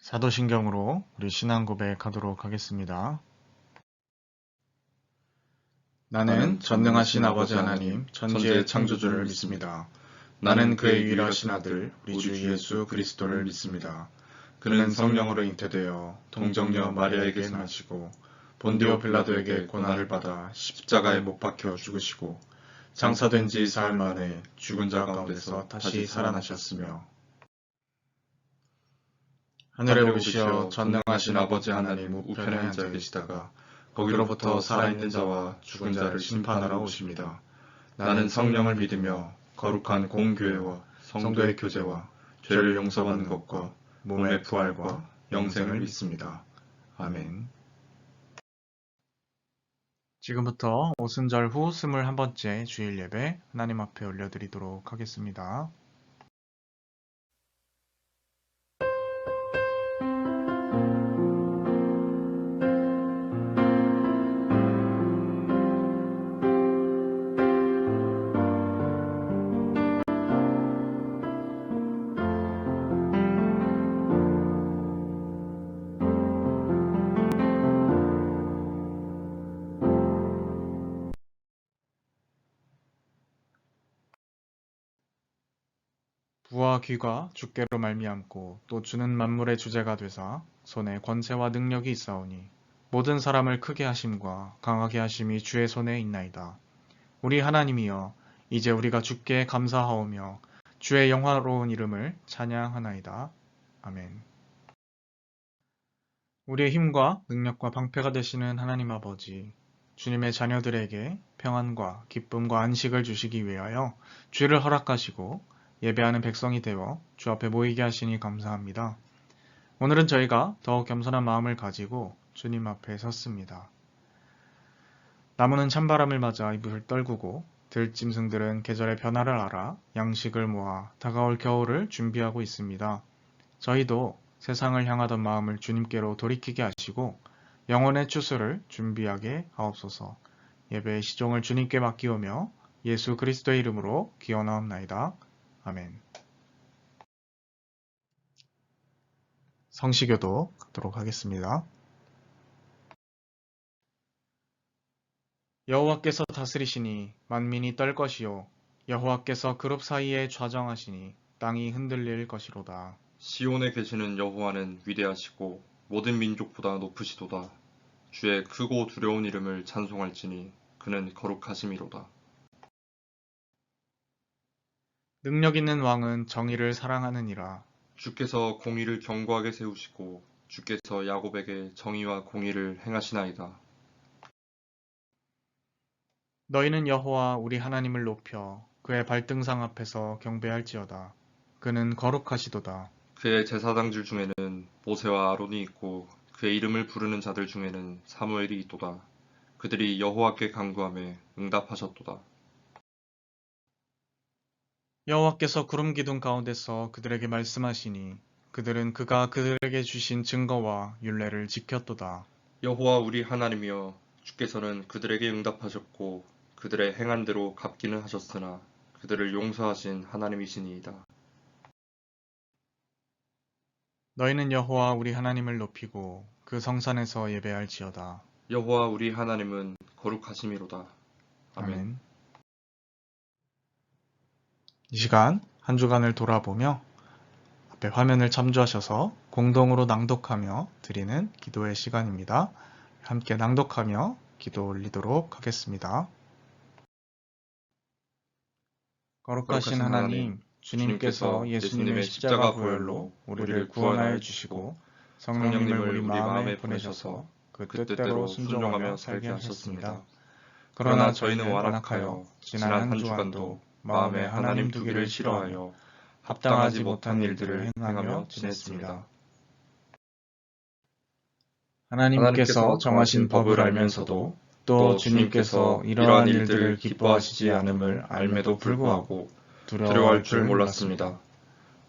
사도신경으로 우리 신앙 고백하도록 하겠습니다. 나는 전능하신 아버지 하나님, 천지의 창조주를 믿습니다. 나는 그의 유일하신 아들, 우리 주 예수 그리스도를 믿습니다. 그는 성령으로 잉태되어 동정녀 마리아에게 나시고 본디오 빌라도에게 고난을 받아 십자가에 못 박혀 죽으시고 장사된 지 사흘 만에 죽은 자 가운데서 다시 살아나셨으며 하늘에 오르시어 전능하신 아버지 하나님 우편에 앉아 계시다가 거기로부터 살아있는 자와 죽은 자를 심판하러 오십니다. 나는 성령을 믿으며 거룩한 공교회와 성도의 교제와 죄를 용서받는 것과 몸의 부활과 영생을 믿습니다. 아멘. 지금부터 오순절 후 21번째 주일 예배 하나님 앞에 올려드리도록 하겠습니다. 부와 귀가 주께로 말미암고 또 주는 만물의 주제가 되사 손에 권세와 능력이 있사오니 모든 사람을 크게 하심과 강하게 하심이 주의 손에 있나이다. 우리 하나님이여 이제 우리가 주께 감사하오며 주의 영화로운 이름을 찬양하나이다. 아멘. 우리의 힘과 능력과 방패가 되시는 하나님 아버지, 주님의 자녀들에게 평안과 기쁨과 안식을 주시기 위하여 주를 허락하시고 예배하는 백성이 되어 주 앞에 모이게 하시니 감사합니다. 오늘은 저희가 더욱 겸손한 마음을 가지고 주님 앞에 섰습니다. 나무는 찬바람을 맞아 이불을 떨구고 들짐승들은 계절의 변화를 알아 양식을 모아 다가올 겨울을 준비하고 있습니다. 저희도 세상을 향하던 마음을 주님께로 돌이키게 하시고 영혼의 추수를 준비하게 하옵소서. 예배의 시종을 주님께 맡기오며 예수 그리스도의 이름으로 기원하옵나이다. 아멘. 성시교도 갖도록 하겠습니다. 여호와께서 다스리시니 만민이 떨 것이요 여호와께서 그룹 사이에 좌정하시니 땅이 흔들릴 것이로다. 시온에 계시는 여호와는 위대하시고 모든 민족보다 높으시도다. 주의 크고 두려운 이름을 찬송할지니 그는 거룩하심이로다. 능력 있는 왕은 정의를 사랑하느니라. 주께서 공의를 견고하게 세우시고 주께서 야곱에게 정의와 공의를 행하시나이다. 너희는 여호와 우리 하나님을 높여 그의 발등상 앞에서 경배할지어다. 그는 거룩하시도다. 그의 제사장들 중에는 모세와 아론이 있고 그의 이름을 부르는 자들 중에는 사무엘이 있도다. 그들이 여호와께 간구하며 응답하셨도다. 여호와께서 구름 기둥 가운데서 그들에게 말씀하시니 그들은 그가 그들에게 주신 증거와 율례를 지켰도다. 여호와 우리 하나님이여 주께서는 그들에게 응답하셨고 그들의 행한 대로 갚기는 하셨으나 그들을 용서하신 하나님이시니이다. 너희는 여호와 우리 하나님을 높이고 그 성산에서 예배할지어다. 여호와 우리 하나님은 거룩하심이로다. 아멘. 이 시간 한 주간을 돌아보며 앞에 화면을 참조하셔서 공동으로 낭독하며 드리는 기도의 시간입니다. 함께 낭독하며 기도 올리도록 하겠습니다. 거룩하신 하나님, 주님께서 예수님의 십자가 보혈로 우리를 구원하여 주시고 성령님을 우리 마음에 보내셔서 그 뜻대로 순종하며 살게 하셨습니다. 그러나 저희는 완악하여 지난 한 주간도 마음에 하나님 두기를 싫어하여 합당하지 못한 일들을 행하며 지냈습니다. 하나님께서 정하신 법을 알면서도 또 주님께서 이러한 일들을 기뻐하시지 않음을 알매도 불구하고 두려워할 줄 몰랐습니다.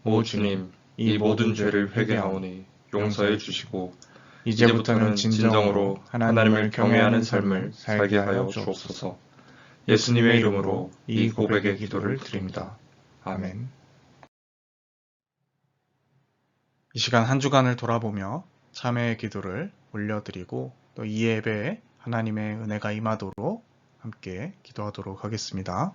오 주님, 이 모든 죄를 회개하오니 용서해 주시고 이제부터는 진정으로 하나님을 경외하는 삶을 살게 하여 주옵소서. 예수님의 이름으로 이 고백의 기도를 드립니다. 아멘. 이 시간 한 주간을 돌아보며 참회의 기도를 올려드리고 또 이 예배에 하나님의 은혜가 임하도록 함께 기도하도록 하겠습니다.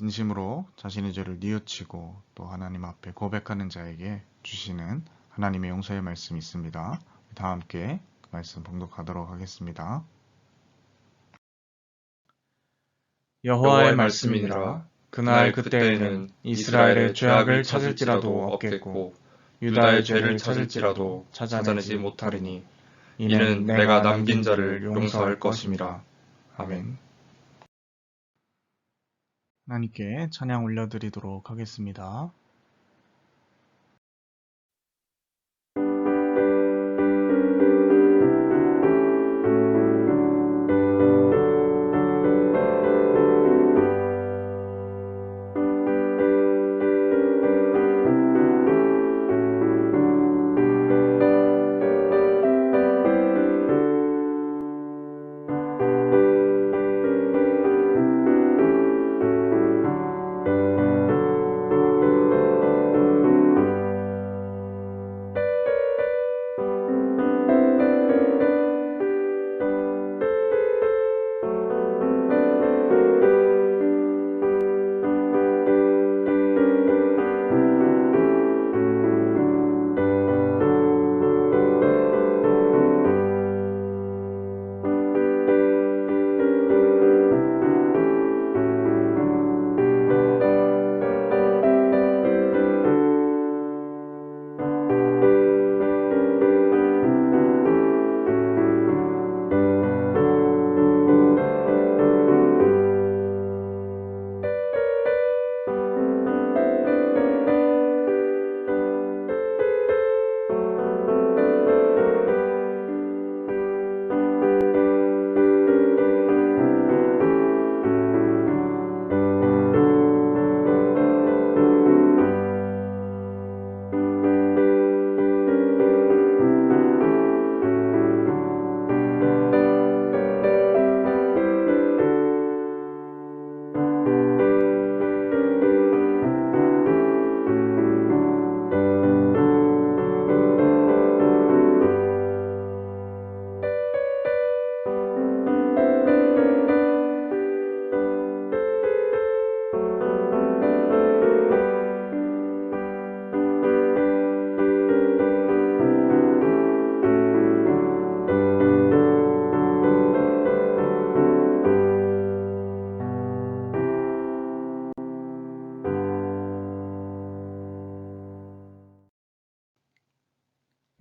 진심으로 자신의 죄를 뉘우치고 또 하나님 앞에 고백하는 자에게 주시는 하나님의 용서의 말씀이 있습니다. 다 함께 그 말씀 봉독하도록 하겠습니다. 여호와의 말씀이니라. 그날 그때에는 이스라엘의 죄악을 찾을지라도 없겠고 유다의 죄를 찾을지라도 찾아내지 못하리니 이는 내가 남긴 자를 용서할 것임이라. 아멘. 하나님께 찬양 올려드리도록 하겠습니다.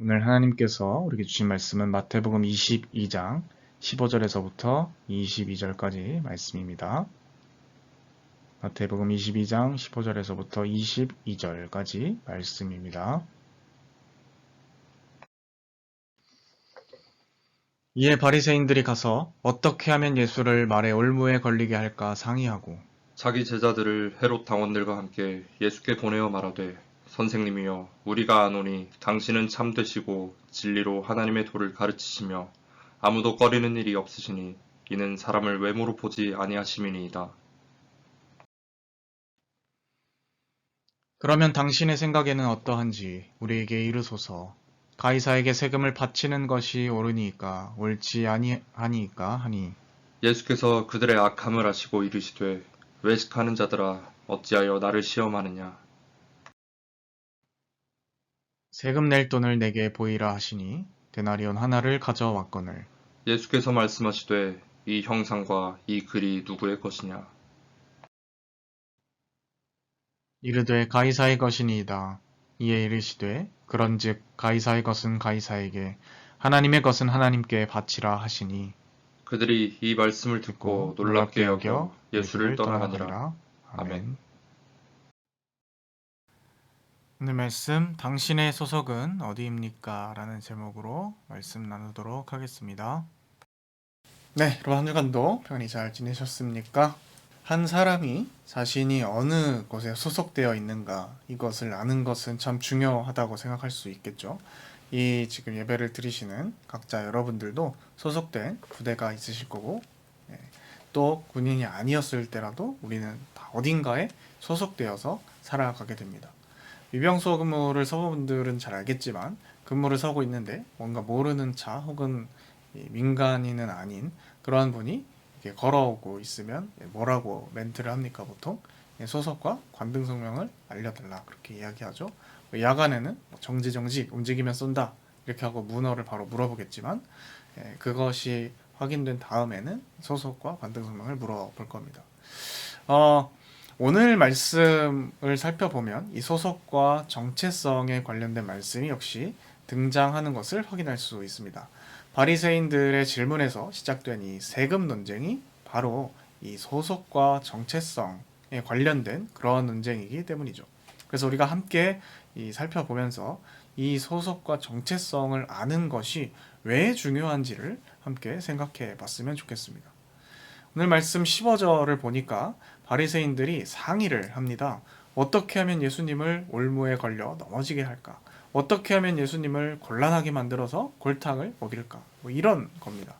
오늘 하나님께서 우리에게 주신 말씀은 마태복음 22장 15절에서부터 22절까지 말씀입니다. 마태복음 22장 15절에서부터 22절까지 말씀입니다. 이에 바리새인들이 가서 어떻게 하면 예수를 말의 올무에 걸리게 할까 상의하고 자기 제자들을 헤롯 당원들과 함께 예수께 보내어 말하되 선생님이여 우리가 아노니 당신은 참되시고 진리로 하나님의 도를 가르치시며 아무도 꺼리는 일이 없으시니 이는 사람을 외모로 보지 아니하심이니이다. 그러면 당신의 생각에는 어떠한지 우리에게 이르소서. 가이사에게 세금을 바치는 것이 옳으니까 옳지 아니하니까 하니 예수께서 그들의 악함을 아시고 이르시되 외식하는 자들아 어찌하여 나를 시험하느냐. 세금 낼 돈을 내게 보이라 하시니 데나리온 하나를 가져왔거늘 예수께서 말씀하시되 이 형상과 이 글이 누구의 것이냐. 이르되 가이사의 것이니이다. 이에 이르시되 그런즉 가이사의 것은 가이사에게 하나님의 것은 하나님께 바치라 하시니 그들이 이 말씀을 듣고 듣고 놀랍게 여겨 예수를 떠나가니라. 아멘. 아멘. 오늘 말씀 당신의 소속은 어디입니까? 라는 제목으로 말씀 나누도록 하겠습니다. 네, 여러분 한 주간도 평안히 잘 지내셨습니까? 한 사람이 자신이 어느 곳에 소속되어 있는가 이것을 아는 것은 참 중요하다고 생각할 수 있겠죠. 이 지금 예배를 드리시는 각자 여러분들도 소속된 부대가 있으실 거고 또 군인이 아니었을 때라도 우리는 다 어딘가에 소속되어서 살아가게 됩니다. 위병소 근무를 서분들은 잘 알겠지만 근무를 서고 있는데 뭔가 모르는 차 혹은 민간인은 아닌 그러한 분이 이렇게 걸어오고 있으면 뭐라고 멘트를 합니까 보통? 소속과 관등 성명을 알려달라 그렇게 이야기하죠. 야간에는 정지 움직이면 쏜다 이렇게 하고 문어를 바로 물어보겠지만 그것이 확인된 다음에는 소속과 관등 성명을 물어볼 겁니다. 오늘 말씀을 살펴보면 이 소속과 정체성에 관련된 말씀이 역시 등장하는 것을 확인할 수 있습니다. 바리새인들의 질문에서 시작된 이 세금 논쟁이 바로 이 소속과 정체성에 관련된 그러한 논쟁이기 때문이죠. 그래서 우리가 함께 살펴보면서 이 소속과 정체성을 아는 것이 왜 중요한지를 함께 생각해 봤으면 좋겠습니다. 오늘 말씀 15절을 보니까 바리새인들이 상의를 합니다. 어떻게 하면 예수님을 올무에 걸려 넘어지게 할까? 어떻게 하면 예수님을 곤란하게 만들어서 골탕을 먹일까? 뭐 이런 겁니다.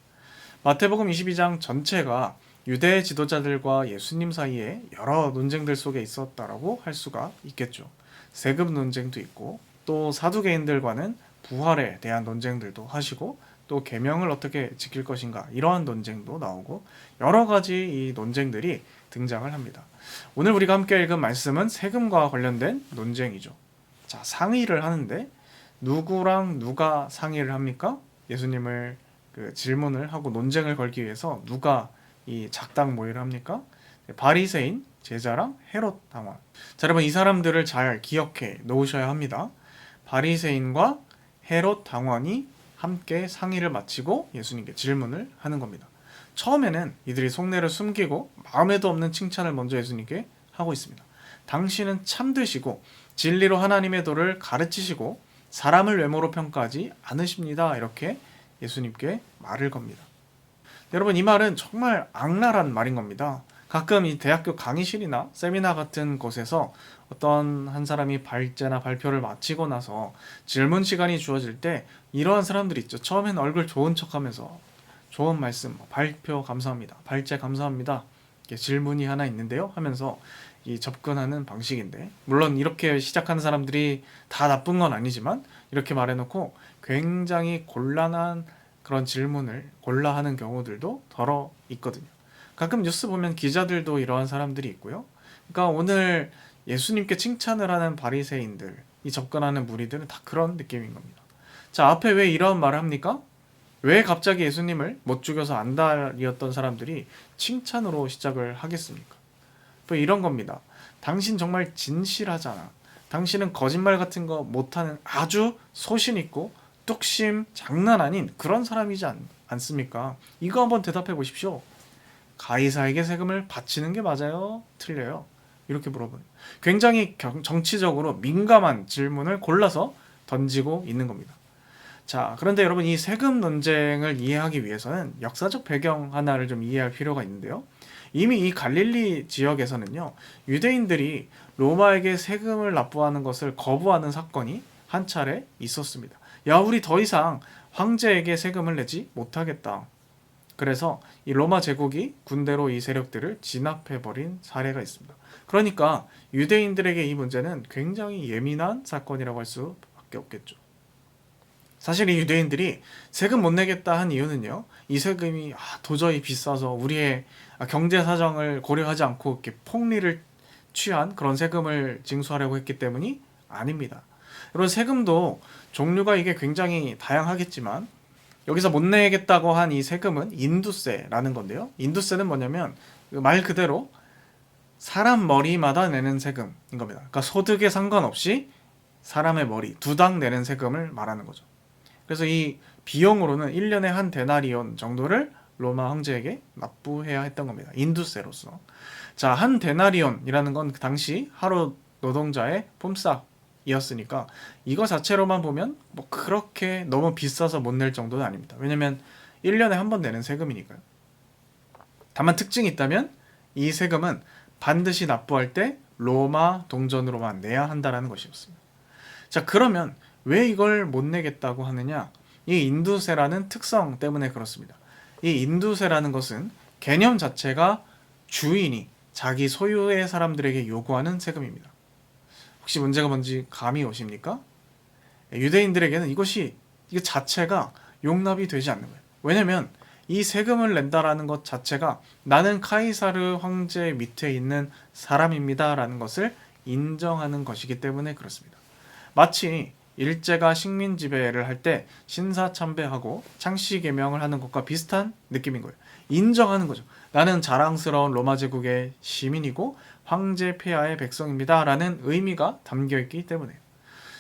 마태복음 22장 전체가 유대 지도자들과 예수님 사이에 여러 논쟁들 속에 있었다라고 할 수가 있겠죠. 세금 논쟁도 있고 또 사두개인들과는 부활에 대한 논쟁들도 하시고 또 계명을 어떻게 지킬 것인가 이러한 논쟁도 나오고 여러 가지 이 논쟁들이 등장을 합니다. 오늘 우리가 함께 읽은 말씀은 세금과 관련된 논쟁이죠. 자, 상의를 하는데 누구랑 누가 상의를 합니까? 예수님을 질문을 하고 논쟁을 걸기 위해서 누가 이 작당 모의를 합니까? 바리새인 제자랑 헤롯 당원. 자, 여러분 이 사람들을 잘 기억해 놓으셔야 합니다. 바리새인과 헤롯 당원이 함께 상의를 마치고 예수님께 질문을 하는 겁니다. 처음에는 이들이 속내를 숨기고 마음에도 없는 칭찬을 먼저 예수님께 하고 있습니다. 당신은 참되시고 진리로 하나님의 도를 가르치시고 사람을 외모로 평가하지 않으십니다. 이렇게 예수님께 말을 겁니다. 여러분 이 말은 정말 악랄한 말인 겁니다. 가끔 이 대학교 강의실이나 세미나 같은 곳에서 어떤 한 사람이 발제나 발표를 마치고 나서 질문 시간이 주어질 때 이러한 사람들이 있죠. 처음엔 얼굴 좋은 척하면서 좋은 말씀, 발표 감사합니다. 발제 감사합니다. 질문이 하나 있는데요 하면서 이 접근하는 방식인데 물론 이렇게 시작하는 사람들이 다 나쁜 건 아니지만 이렇게 말해놓고 굉장히 곤란한 그런 질문을 골라 하는 경우들도 더러 있거든요. 가끔 뉴스 보면 기자들도 이러한 사람들이 있고요. 그러니까 오늘 예수님께 칭찬을 하는 바리새인들, 이 접근하는 무리들은 다 그런 느낌인 겁니다. 자, 앞에 왜 이런 말을 합니까? 왜 갑자기 예수님을 못 죽여서 안달이었던 사람들이 칭찬으로 시작을 하겠습니까? 뭐 이런 겁니다. 당신 정말 진실하잖아. 당신은 거짓말 같은 거 못하는 아주 소신 있고 뚝심 장난 아닌 그런 사람이지 않습니까? 이거 한번 대답해 보십시오. 가이사에게 세금을 바치는 게 맞아요? 틀려요? 이렇게 물어보는 굉장히 정치적으로 민감한 질문을 골라서 던지고 있는 겁니다. 자, 그런데 여러분 이 세금 논쟁을 이해하기 위해서는 역사적 배경 하나를 좀 이해할 필요가 있는데요. 이미 이 갈릴리 지역에서는요, 유대인들이 로마에게 세금을 납부하는 것을 거부하는 사건이 한 차례 있었습니다. 야, 우리 더 이상 황제에게 세금을 내지 못하겠다. 그래서 이 로마 제국이 군대로 이 세력들을 진압해버린 사례가 있습니다. 그러니까 유대인들에게 이 문제는 굉장히 예민한 사건이라고 할 수밖에 없겠죠. 사실 이 유대인들이 세금 못 내겠다 한 이유는요, 이 세금이 도저히 비싸서 우리의 경제 사정을 고려하지 않고 이렇게 폭리를 취한 그런 세금을 징수하려고 했기 때문이 아닙니다. 이런 세금도 종류가 이게 굉장히 다양하겠지만 여기서 못 내겠다고 한 이 세금은 인두세라는 건데요. 인두세는 뭐냐면 말 그대로 사람 머리마다 내는 세금인 겁니다. 그러니까 소득에 상관없이 사람의 머리 두당 내는 세금을 말하는 거죠. 그래서 이 비용으로는 1년에 한 데나리온 정도를 로마 황제에게 납부해야 했던 겁니다. 인두세로서. 자, 한 데나리온이라는 건 그 당시 하루 노동자의 폼싹이었으니까 이거 자체로만 보면 뭐 그렇게 너무 비싸서 못 낼 정도는 아닙니다. 왜냐면 1년에 한 번 내는 세금이니까요. 다만 특징이 있다면 이 세금은 반드시 납부할 때 로마 동전으로만 내야 한다는 것이었습니다. 자, 그러면 왜 이걸 못 내겠다고 하느냐? 이 인두세라는 특성 때문에 그렇습니다. 이 인두세라는 것은 개념 자체가 주인이 자기 소유의 사람들에게 요구하는 세금입니다. 혹시 문제가 뭔지 감이 오십니까? 유대인들에게는 이거 자체가 용납이 되지 않는 거예요. 왜냐면 이 세금을 낸다라는 것 자체가 나는 카이사르 황제 밑에 있는 사람입니다라는 것을 인정하는 것이기 때문에 그렇습니다. 마치 일제가 식민 지배를 할 때 신사참배하고 창씨 개명을 하는 것과 비슷한 느낌인 거예요. 인정하는 거죠. 나는 자랑스러운 로마 제국의 시민이고 황제 폐하의 백성입니다라는 의미가 담겨 있기 때문에.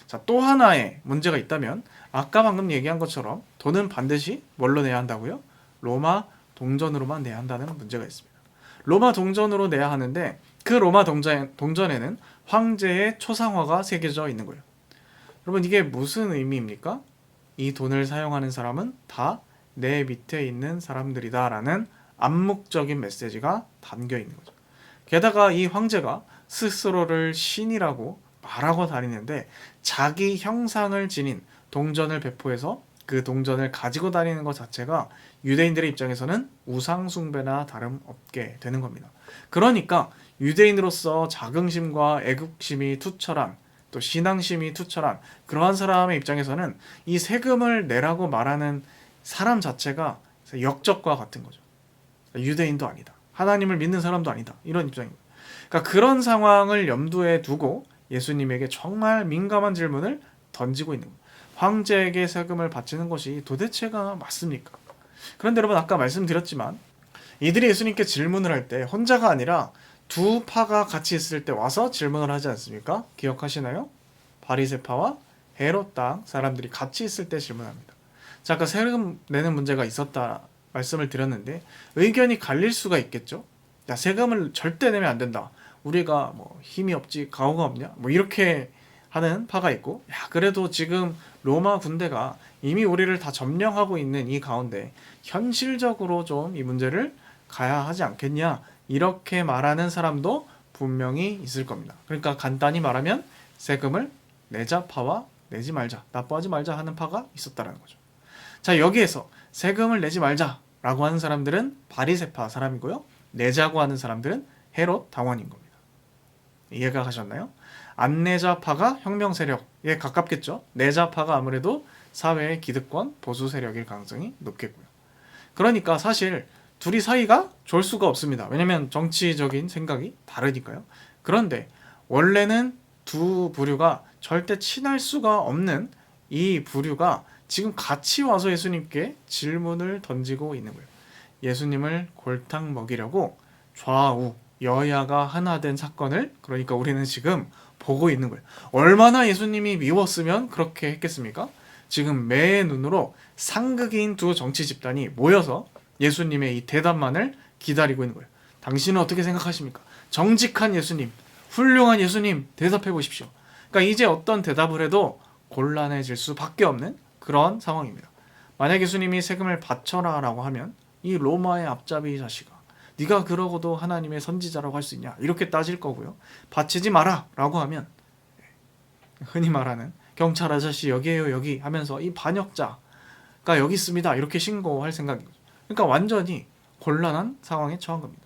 자, 또 하나의 문제가 있다면 아까 방금 얘기한 것처럼 돈은 반드시 뭘로 내야 한다고요? 로마 동전으로만 내야 한다는 문제가 있습니다. 로마 동전으로 내야 하는데 그 로마 동전에는 황제의 초상화가 새겨져 있는 거예요. 여러분, 이게 무슨 의미입니까? 이 돈을 사용하는 사람은 다 내 밑에 있는 사람들이다 라는 암묵적인 메시지가 담겨 있는 거죠. 게다가 이 황제가 스스로를 신이라고 말하고 다니는데 자기 형상을 지닌 동전을 배포해서 그 동전을 가지고 다니는 것 자체가 유대인들의 입장에서는 우상숭배나 다름없게 되는 겁니다. 그러니까 유대인으로서 자긍심과 애국심이 투철한, 또 신앙심이 투철한 그러한 사람의 입장에서는 이 세금을 내라고 말하는 사람 자체가 역적과 같은 거죠. 유대인도 아니다, 하나님을 믿는 사람도 아니다, 이런 입장입니다. 그러니까 그런 상황을 염두에 두고 예수님에게 정말 민감한 질문을 던지고 있는 거예요. 황제에게 세금을 바치는 것이 도대체가 맞습니까? 그런데 여러분, 아까 말씀드렸지만 이들이 예수님께 질문을 할 때 혼자가 아니라 두 파가 같이 있을 때 와서 질문을 하지 않습니까? 기억하시나요? 바리새파와 헤롯 당 사람들이 같이 있을 때 질문합니다. 자, 아까 세금 내는 문제가 있었다 말씀을 드렸는데 의견이 갈릴 수가 있겠죠? 야, 세금을 절대 내면 안 된다. 우리가 뭐 힘이 없지 가오가 없냐? 뭐 이렇게 하는 파가 있고, 야, 그래도 지금 로마 군대가 이미 우리를 다 점령하고 있는 이 가운데 현실적으로 좀 이 문제를 가야 하지 않겠냐? 이렇게 말하는 사람도 분명히 있을 겁니다. 그러니까 간단히 말하면 세금을 내자 파와 내지 말자, 납부하지 말자 하는 파가 있었다는 거죠. 자, 여기에서 세금을 내지 말자라고 하는 사람들은 바리새파 사람이고요, 내자고 하는 사람들은 헤롯 당원인 겁니다. 이해가 가셨나요? 안 내자파가 혁명 세력에 가깝겠죠. 내자파가 아무래도 사회의 기득권 보수 세력일 가능성이 높겠고요. 그러니까 사실 둘이 사이가 좋을 수가 없습니다. 왜냐면 정치적인 생각이 다르니까요. 그런데 원래는 두 부류가 절대 친할 수가 없는 이 부류가 지금 같이 와서 예수님께 질문을 던지고 있는 거예요. 예수님을 골탕 먹이려고 좌우 여야가 하나 된 사건을, 그러니까 우리는 지금 보고 있는 거예요. 얼마나 예수님이 미웠으면 그렇게 했겠습니까? 지금 매의 눈으로 상극인 두 정치 집단이 모여서 예수님의 이 대답만을 기다리고 있는 거예요. 당신은 어떻게 생각하십니까? 정직한 예수님, 훌륭한 예수님, 대답해 보십시오. 그러니까 이제 어떤 대답을 해도 곤란해질 수밖에 없는 그런 상황입니다. 만약 예수님이 세금을 바쳐라 라고 하면 이 로마의 앞잡이 자식아, 네가 그러고도 하나님의 선지자라고 할 수 있냐, 이렇게 따질 거고요. 바치지 마라 라고 하면 흔히 말하는 경찰 아저씨 여기에요 여기 하면서 이 반역자, 여기 있습니다. 이렇게 신고할 생각인 거죠. 그러니까 완전히 곤란한 상황에 처한 겁니다.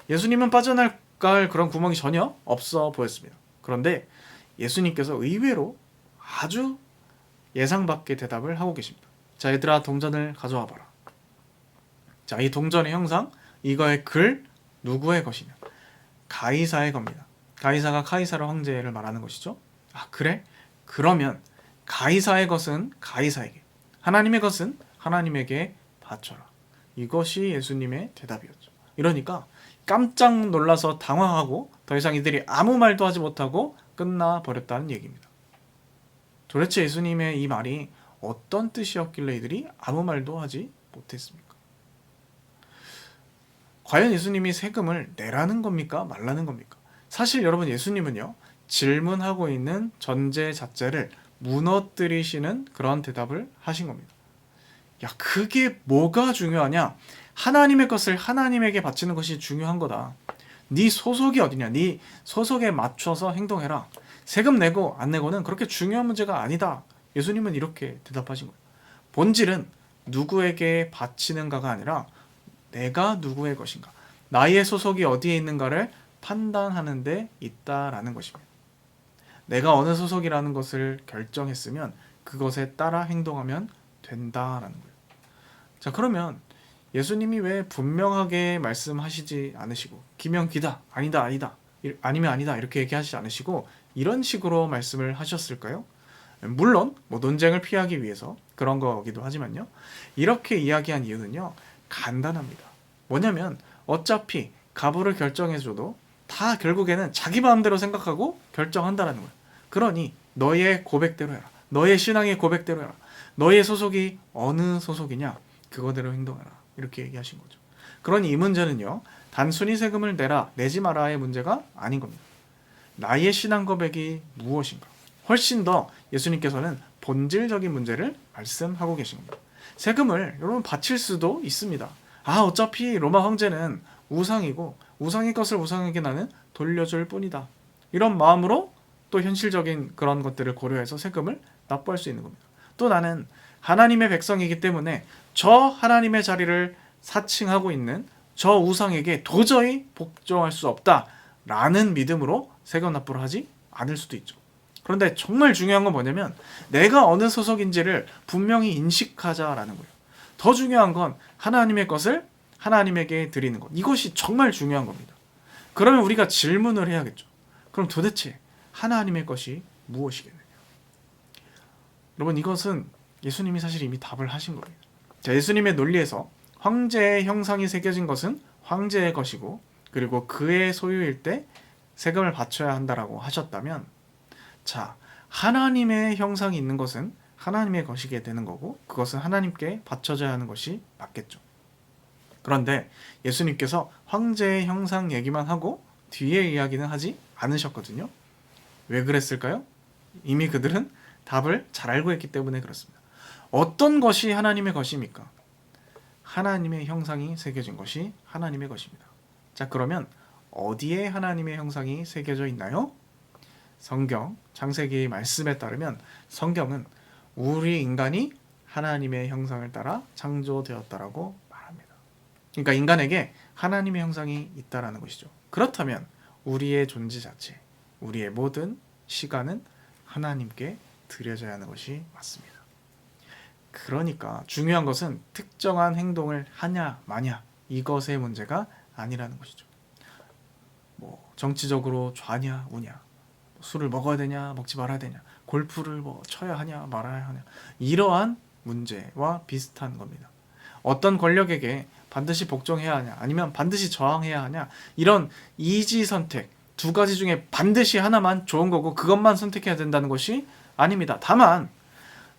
예수님은 빠져나갈 그런 구멍이 전혀 없어 보였습니다. 그런데 예수님께서 의외로 아주 예상 밖의 대답을 하고 계십니다. 자, 얘들아, 동전을 가져와 봐라. 자, 이 동전의 형상, 이거의 글, 누구의 것이냐? 가이사의 겁니다. 가이사가 카이사르 황제를 말하는 것이죠. 아, 그래? 그러면 가이사의 것은 가이사에게, 하나님의 것은 하나님에게 바쳐라. 이것이 예수님의 대답이었죠. 이러니까 깜짝 놀라서 당황하고 더 이상 이들이 아무 말도 하지 못하고 끝나버렸다는 얘기입니다. 도대체 예수님의 이 말이 어떤 뜻이었길래 이들이 아무 말도 하지 못했습니까? 과연 예수님이 세금을 내라는 겁니까? 말라는 겁니까? 사실 여러분, 예수님은요, 질문하고 있는 전제 자체를 무너뜨리시는 그런 대답을 하신 겁니다. 야, 그게 뭐가 중요하냐? 하나님의 것을 하나님에게 바치는 것이 중요한 거다. 네 소속이 어디냐? 네 소속에 맞춰서 행동해라. 세금 내고 안 내고는 그렇게 중요한 문제가 아니다. 예수님은 이렇게 대답하신 거예요. 본질은 누구에게 바치는가가 아니라 내가 누구의 것인가, 나의 소속이 어디에 있는가를 판단하는 데 있다라는 것입니다. 내가 어느 소속이라는 것을 결정했으면 그것에 따라 행동하면 된다라는 거예요. 자, 그러면 예수님이 왜 분명하게 말씀하시지 않으시고 기면 기다, 아니다, 아니다, 아니면 아니다 이렇게 얘기하시지 않으시고 이런 식으로 말씀을 하셨을까요? 물론 논쟁을 피하기 위해서 그런 거기도 하지만요. 이렇게 이야기한 이유는요, 간단합니다. 뭐냐면 어차피 가부를 결정해줘도 다 결국에는 자기 마음대로 생각하고 결정한다라는 거예요. 그러니 너의 고백대로 해라. 너의 신앙의 고백대로 해라. 너의 소속이 어느 소속이냐, 그거대로 행동해라. 이렇게 얘기하신 거죠. 그러니 이 문제는요, 단순히 세금을 내라 내지 마라의 문제가 아닌 겁니다. 나의 신앙 고백이 무엇인가, 훨씬 더 예수님께서는 본질적인 문제를 말씀하고 계신 겁니다. 세금을 여러분 바칠 수도 있습니다. 아, 어차피 로마 황제는 우상이고 우상의 것을 우상에게 나는 돌려줄 뿐이다. 이런 마음으로 또 현실적인 그런 것들을 고려해서 세금을 납부할 수 있는 겁니다. 또 나는 하나님의 백성이기 때문에 저 하나님의 자리를 사칭하고 있는 저 우상에게 도저히 복종할 수 없다라는 믿음으로 세금 납부를 하지 않을 수도 있죠. 그런데 정말 중요한 건 뭐냐면 내가 어느 소속인지를 분명히 인식하자라는 거예요. 더 중요한 건 하나님의 것을 하나님에게 드리는 것. 이것이 정말 중요한 겁니다. 그러면 우리가 질문을 해야겠죠. 그럼 도대체 하나님의 것이 무엇이겠느냐? 여러분, 이것은 예수님이 사실 이미 답을 하신 거예요. 자, 예수님의 논리에서 황제의 형상이 새겨진 것은 황제의 것이고, 그리고 그의 소유일 때 세금을 바쳐야 한다라고 하셨다면, 자, 하나님의 형상이 있는 것은 하나님의 것이게 되는 거고, 그것은 하나님께 바쳐져야 하는 것이 맞겠죠. 그런데 예수님께서 황제의 형상 얘기만 하고 뒤에 이야기는 하지 않으셨거든요. 왜 그랬을까요? 이미 그들은 답을 잘 알고 있기 때문에 그렇습니다. 어떤 것이 하나님의 것입니까? 하나님의 형상이 새겨진 것이 하나님의 것입니다. 자, 그러면 어디에 하나님의 형상이 새겨져 있나요? 성경 창세기 말씀에 따르면 성경은 우리 인간이 하나님의 형상을 따라 창조되었다라고 말합니다. 그러니까 인간에게 하나님의 형상이 있다라는 것이죠. 그렇다면 우리의 존재 자체, 우리의 모든 시간은 하나님께 드려져야 하는 것이 맞습니다. 그러니까 중요한 것은 특정한 행동을 하냐 마냐, 이것의 문제가 아니라는 것이죠. 정치적으로 좌냐 우냐, 술을 먹어야 되냐 먹지 말아야 되냐, 골프를 쳐야 하냐 말아야 하냐, 이러한 문제와 비슷한 겁니다. 어떤 권력에게 반드시 복종해야 하냐 아니면 반드시 저항해야 하냐, 이런 이지 선택 두 가지 중에 반드시 하나만 좋은 거고 그것만 선택해야 된다는 것이 아닙니다. 다만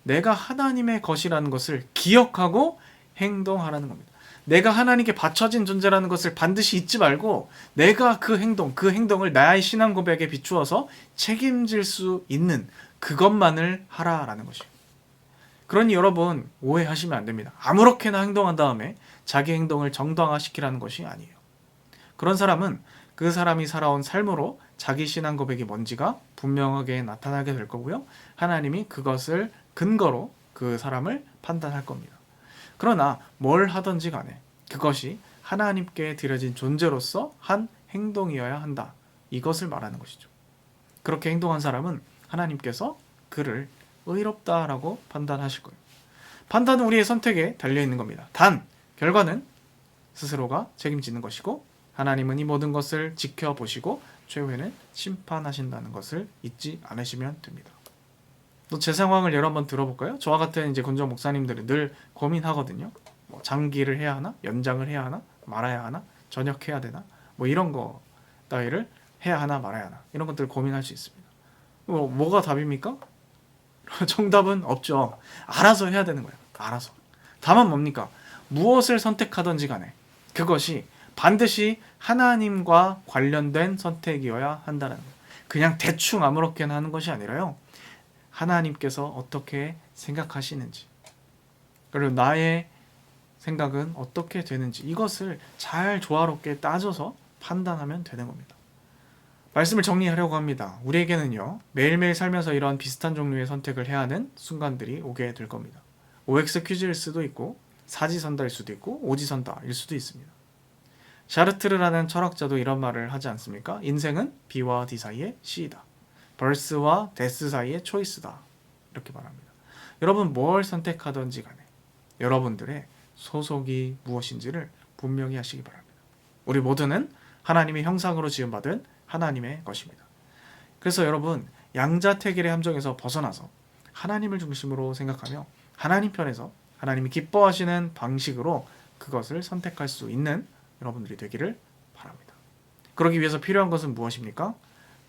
내가 하나님의 것이라는 것을 기억하고 행동하라는 겁니다. 내가 하나님께 바쳐진 존재라는 것을 반드시 잊지 말고 내가 그 행동을 나의 신앙 고백에 비추어서 책임질 수 있는 그것만을 하라라는 것이에요. 그러니 여러분, 오해하시면 안 됩니다. 아무렇게나 행동한 다음에 자기 행동을 정당화시키라는 것이 아니에요. 그런 사람은 그 사람이 살아온 삶으로 자기 신앙 고백이 뭔지가 분명하게 나타나게 될 거고요. 하나님이 그것을 근거로 그 사람을 판단할 겁니다. 그러나 뭘 하든지 간에 그것이 하나님께 드려진 존재로서 한 행동이어야 한다. 이것을 말하는 것이죠. 그렇게 행동한 사람은 하나님께서 그를 의롭다라고 판단하실 거예요. 판단은 우리의 선택에 달려있는 겁니다. 단, 결과는 스스로가 책임지는 것이고 하나님은 이 모든 것을 지켜보시고 최후에는 심판하신다는 것을 잊지 않으시면 됩니다. 또 제 상황을 여러 번 들어볼까요? 저와 같은 이제 군정 목사님들은 늘 고민하거든요. 뭐 장기를 해야 하나? 연장을 해야 하나? 말아야 하나? 전역해야 되나? 뭐 이런 거 따위를 해야 하나 말아야 하나? 이런 것들 고민할 수 있습니다. 뭐가 답입니까? 정답은 없죠. 알아서 해야 되는 거예요. 알아서. 다만 뭡니까? 무엇을 선택하든지 간에 그것이 반드시 하나님과 관련된 선택이어야 한다는 거예요. 그냥 대충 아무렇게나 하는 것이 아니라요. 하나님께서 어떻게 생각하시는지 그리고 나의 생각은 어떻게 되는지 이것을 잘 조화롭게 따져서 판단하면 되는 겁니다. 말씀을 정리하려고 합니다. 우리에게는요. 매일매일 살면서 이런 비슷한 종류의 선택을 해야 하는 순간들이 오게 될 겁니다. OX 퀴즈일 수도 있고 사지선다일 수도 있고 오지선다일 수도 있습니다. 샤르트르라는 철학자도 이런 말을 하지 않습니까? 인생은 B와 D 사이의 C이다. 벌스와 데스 사이의 초이스다. 이렇게 말합니다. 여러분 뭘 선택하든지 간에 여러분들의 소속이 무엇인지를 분명히 하시기 바랍니다. 우리 모두는 하나님의 형상으로 지음받은 하나님의 것입니다. 그래서 여러분 양자택일의 함정에서 벗어나서 하나님을 중심으로 생각하며 하나님 편에서 하나님이 기뻐하시는 방식으로 그것을 선택할 수 있는 여러분들이 되기를 바랍니다. 그러기 위해서 필요한 것은 무엇입니까?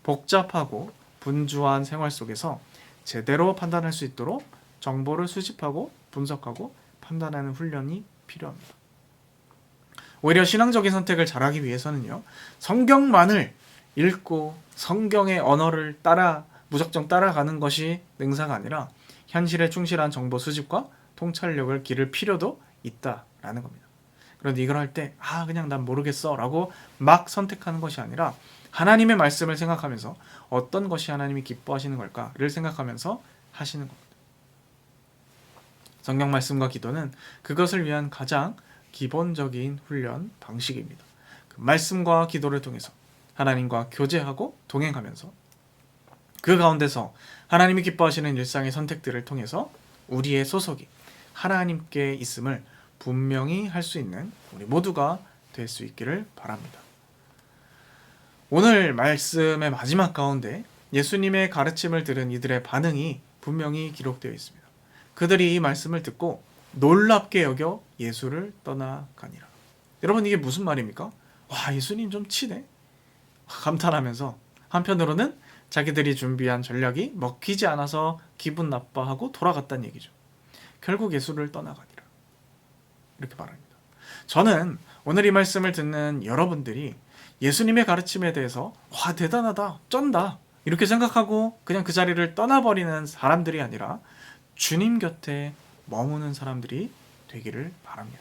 복잡하고 분주한 생활 속에서 제대로 판단할 수 있도록 정보를 수집하고 분석하고 판단하는 훈련이 필요합니다. 오히려 신앙적인 선택을 잘하기 위해서는요. 성경만을 읽고 성경의 언어를 무작정 따라가는 것이 능사가 아니라 현실에 충실한 정보 수집과 통찰력을 기를 필요도 있다라는 겁니다. 그런데 이걸 할 때 그냥 난 모르겠어 라고 막 선택하는 것이 아니라 하나님의 말씀을 생각하면서 어떤 것이 하나님이 기뻐하시는 걸까를 생각하면서 하시는 겁니다. 성경 말씀과 기도는 그것을 위한 가장 기본적인 훈련 방식입니다. 그 말씀과 기도를 통해서 하나님과 교제하고 동행하면서 그 가운데서 하나님이 기뻐하시는 일상의 선택들을 통해서 우리의 소속이 하나님께 있음을 분명히 할 수 있는 우리 모두가 될 수 있기를 바랍니다. 오늘 말씀의 마지막 가운데 예수님의 가르침을 들은 이들의 반응이 분명히 기록되어 있습니다. 그들이 이 말씀을 듣고 놀랍게 여겨 예수를 떠나가니라. 여러분 이게 무슨 말입니까? 와 예수님 좀 치네? 감탄하면서 한편으로는 자기들이 준비한 전략이 먹히지 않아서 기분 나빠하고 돌아갔다는 얘기죠. 결국 예수를 떠나가니라. 이렇게 말합니다. 저는 오늘 이 말씀을 듣는 여러분들이 예수님의 가르침에 대해서 와 대단하다, 쩐다 이렇게 생각하고 그냥 그 자리를 떠나버리는 사람들이 아니라 주님 곁에 머무는 사람들이 되기를 바랍니다.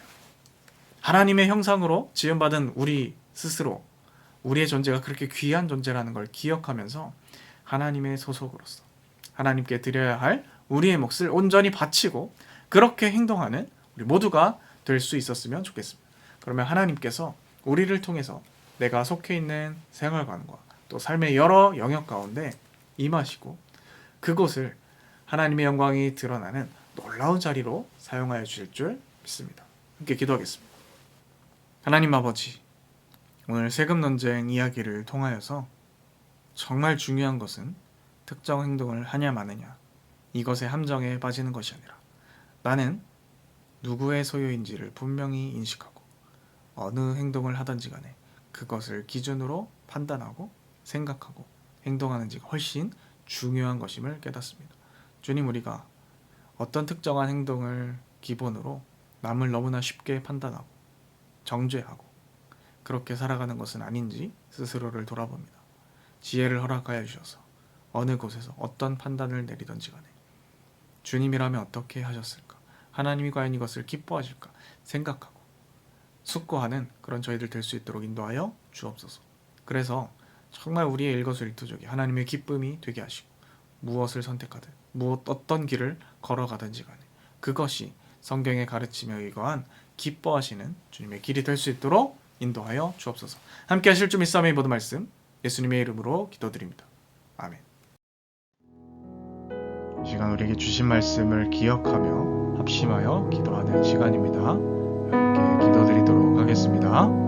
하나님의 형상으로 지음받은 우리 스스로 우리의 존재가 그렇게 귀한 존재라는 걸 기억하면서 하나님의 소속으로서 하나님께 드려야 할 우리의 몫을 온전히 바치고 그렇게 행동하는 우리 모두가 될 수 있었으면 좋겠습니다. 그러면 하나님께서 우리를 통해서 내가 속해 있는 생활관과 또 삶의 여러 영역 가운데 임하시고 그곳을 하나님의 영광이 드러나는 놀라운 자리로 사용하여 주실 줄 믿습니다. 함께 기도하겠습니다. 하나님 아버지, 오늘 세금 논쟁 이야기를 통하여서 정말 중요한 것은 특정 행동을 하냐 마느냐 이것의 함정에 빠지는 것이 아니라 나는 누구의 소유인지를 분명히 인식하고 어느 행동을 하든지 간에 그것을 기준으로 판단하고 생각하고 행동하는지가 훨씬 중요한 것임을 깨닫습니다. 주님, 우리가 어떤 특정한 행동을 기본으로 남을 너무나 쉽게 판단하고 정죄하고 그렇게 살아가는 것은 아닌지 스스로를 돌아봅니다. 지혜를 허락하여 주셔서 어느 곳에서 어떤 판단을 내리든지 간에 주님이라면 어떻게 하셨을까? 하나님이 과연 이것을 기뻐하실까? 생각하고 숙고하는 그런 저희들 될 수 있도록 인도하여 주옵소서. 그래서 정말 우리의 일거수일투족이 하나님의 기쁨이 되게 하시고 무엇을 선택하든 어떤 길을 걸어가든지 간에 그것이 성경의 가르침에 의거한 기뻐하시는 주님의 길이 될 수 있도록 인도하여 주옵소서. 함께 하실 주 믿사오니 모든 말씀 예수님의 이름으로 기도드립니다. 아멘. 이 시간 우리에게 주신 말씀을 기억하며 합심하여 기도하는 시간입니다. 함께 기도드리도록 하겠습니다.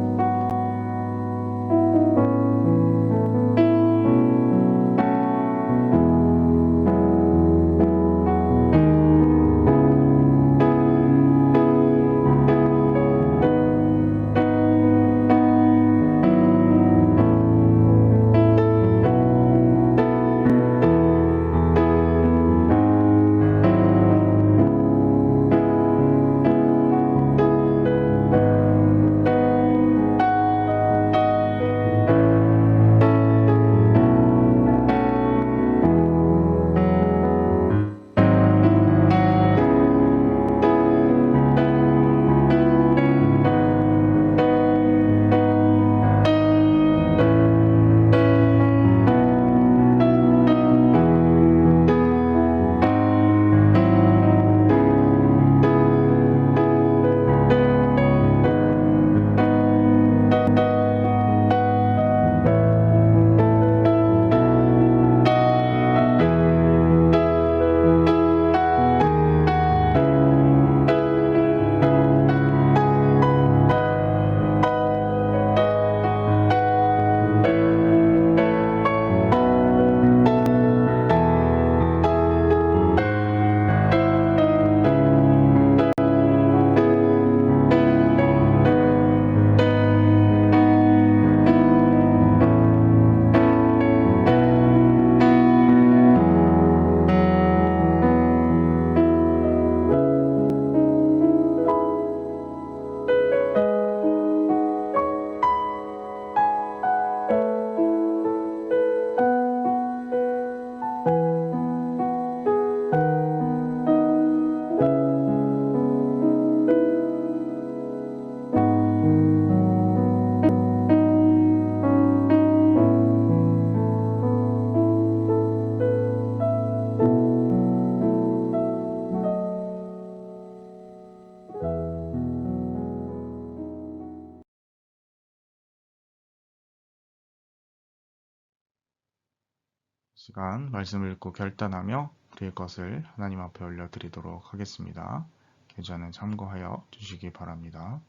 시간 말씀을 읽고 결단하며 우리의 것을 하나님 앞에 올려드리도록 하겠습니다. 계좌는 참고하여 주시기 바랍니다.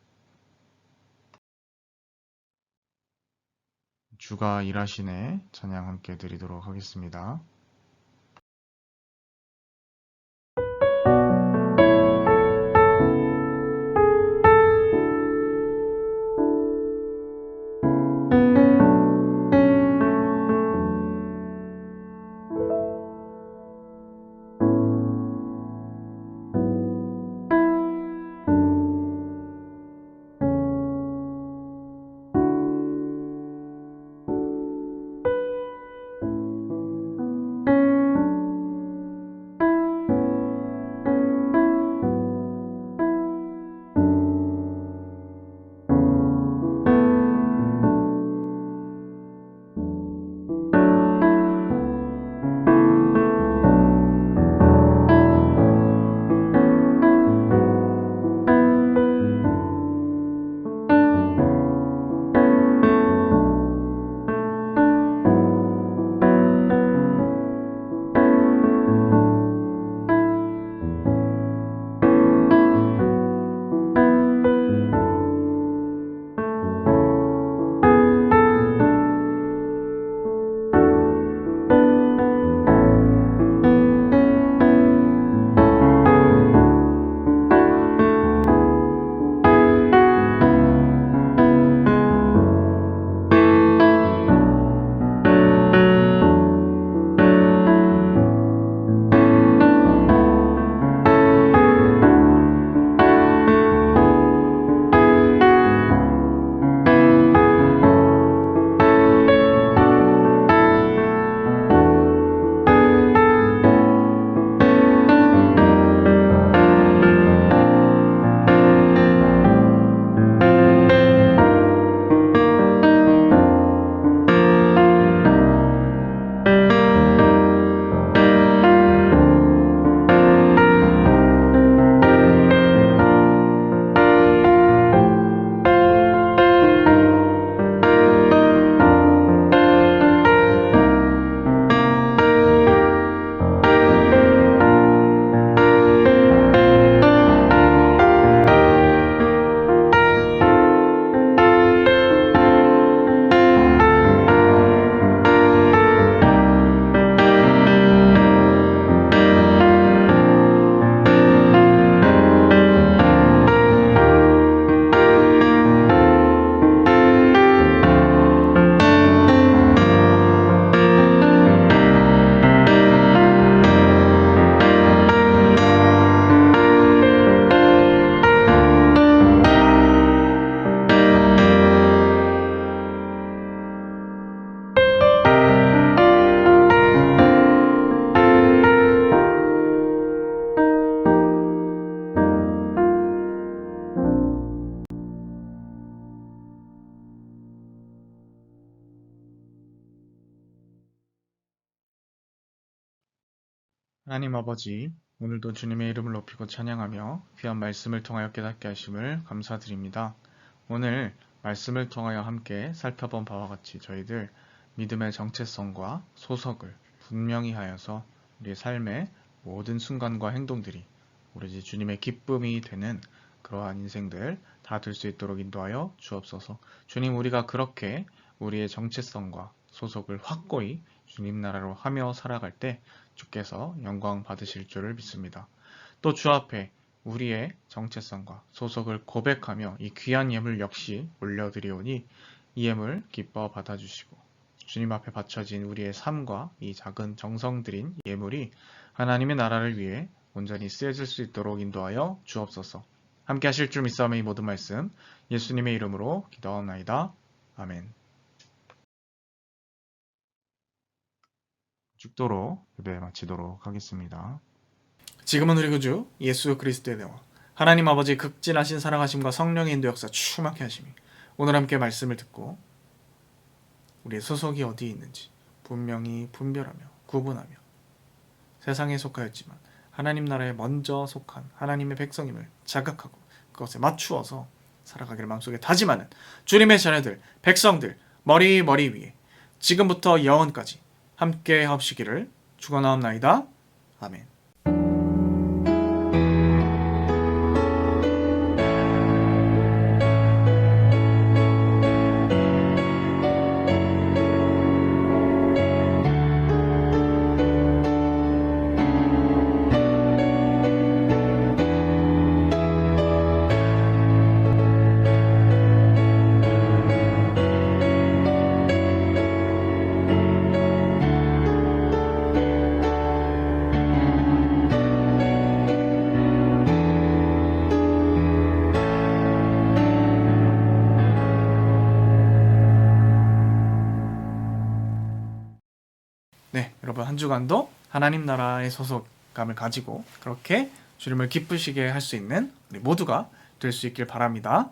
주가 일하시네 찬양 함께 드리도록 하겠습니다. 하나님 아버지, 오늘도 주님의 이름을 높이고 찬양하며 귀한 말씀을 통하여 깨닫게 하심을 감사드립니다. 오늘 말씀을 통하여 함께 살펴본 바와 같이 저희들 믿음의 정체성과 소속을 분명히 하여서 우리의 삶의 모든 순간과 행동들이 오로지 주님의 기쁨이 되는 그러한 인생들 다 될 수 있도록 인도하여 주옵소서. 주님, 우리가 그렇게 우리의 정체성과 소속을 확고히 주님 나라로 하며 살아갈 때 주께서 영광 받으실 줄을 믿습니다. 또 주 앞에 우리의 정체성과 소속을 고백하며 이 귀한 예물 역시 올려드리오니 이 예물 기뻐 받아주시고 주님 앞에 바쳐진 우리의 삶과 이 작은 정성 들인 예물이 하나님의 나라를 위해 온전히 쓰여질 수 있도록 인도하여 주옵소서. 함께 하실 줄 믿사오며 이 모든 말씀 예수님의 이름으로 기도하옵나이다. 아멘. 죽도록 예배 마치도록 하겠습니다. 지금은 우리 구주 예수 그리스도의 은혜와 하나님 아버지의 극진하신 사랑하심과 성령의 인도 역사 충만케 하심이 오늘 함께 말씀을 듣고 우리의 소속이 어디에 있는지 분명히 분별하며 구분하며 세상에 속하였지만 하나님 나라에 먼저 속한 하나님의 백성임을 자각하고 그것에 맞추어서 살아가기를 마음속에 다짐하는 주님의 자녀들, 백성들 머리 위에 지금부터 영원까지 함께 하옵시기를 축원하옵나이다. 아멘. 네, 여러분 한 주간도 하나님 나라의 소속감을 가지고 그렇게 주님을 기쁘시게 할 수 있는 우리 모두가 될 수 있길 바랍니다.